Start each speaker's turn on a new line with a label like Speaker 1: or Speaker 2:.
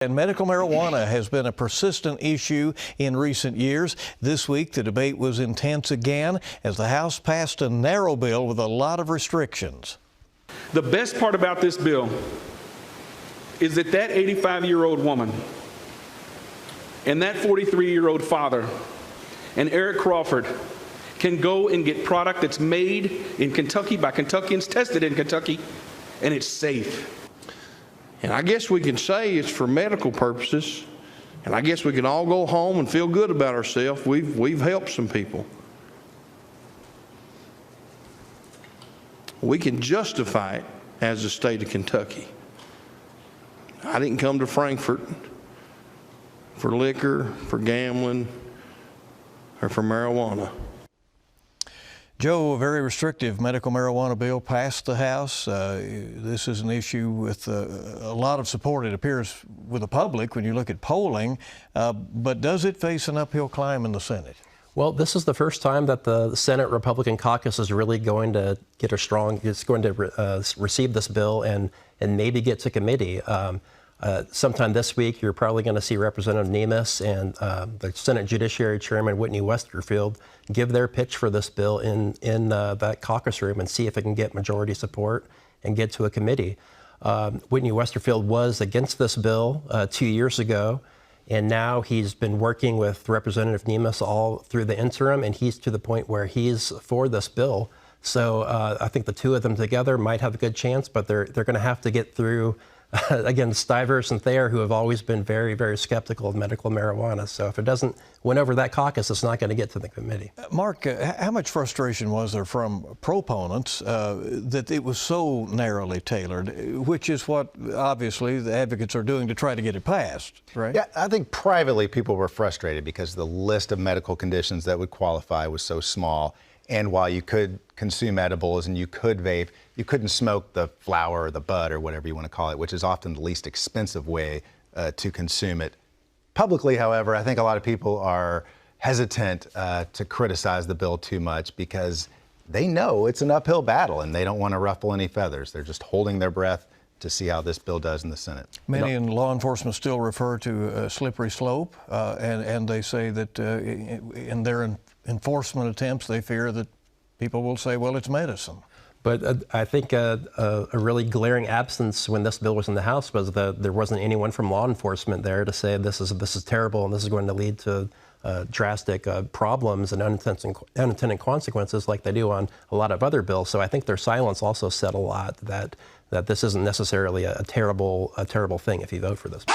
Speaker 1: And medical marijuana has been a persistent issue in recent years. This week, the debate was intense again as the House passed a narrow bill with a lot of restrictions.
Speaker 2: The best part about this bill is that 85-year-old woman and that 43-year-old father and Eric Crawford can go and get product that's made in Kentucky by Kentuckians, tested in Kentucky, and it's safe.
Speaker 3: And I guess we can say it's for medical purposes, and I guess we can all go home and feel good about ourselves. We've helped some people. We can justify it as the state of Kentucky. I didn't come to Frankfort for liquor, for gambling, or for marijuana.
Speaker 1: Joe, a very restrictive medical marijuana bill passed the House. This is an issue with a lot of support, it appears, with the public when you look at polling. But does it face an uphill climb in the Senate?
Speaker 4: Well, this is the first time that the Senate Republican caucus is really going to get receive this bill and maybe get to committee. Sometime this week, you're probably going to see Representative Nemes and the Senate Judiciary Chairman Whitney Westerfield give their pitch for this bill in that caucus room and see if it can get majority support and get to a committee. Whitney Westerfield was against this bill 2 years ago, and now he's been working with Representative Nemes all through the interim, and he's to the point where he's for this bill. So I think the two of them together might have a good chance, but they're going to have to get through again, Stivers and Thayer, who have always been very, very skeptical of medical marijuana. So if it doesn't win over that caucus, it's not going to get to the committee.
Speaker 1: Mark, how much frustration was there from proponents that it was so narrowly tailored, which is what obviously the advocates are doing to try to get it passed, right?
Speaker 5: Yeah, I think privately people were frustrated because the list of medical conditions that would qualify was so small. And while you could consume edibles and you could vape, you couldn't smoke the flower or the bud or whatever you want to call it, which is often the least expensive way to consume it. Publicly, however, I think a lot of people are hesitant to criticize the bill too much because they know it's an uphill battle and they don't want to ruffle any feathers. They're just holding their breath to see how this bill does in the Senate.
Speaker 1: Many in law enforcement still refer to a slippery slope, and they say that in their enforcement attempts, they fear that people will say, well, it's medicine.
Speaker 4: But I think a really glaring absence when this bill was in the House was that there wasn't anyone from law enforcement there to say this is terrible and this is going to lead to drastic problems and unintended consequences like they do on a lot of other bills. So I think their silence also said a lot that this isn't necessarily a terrible thing if you vote for this.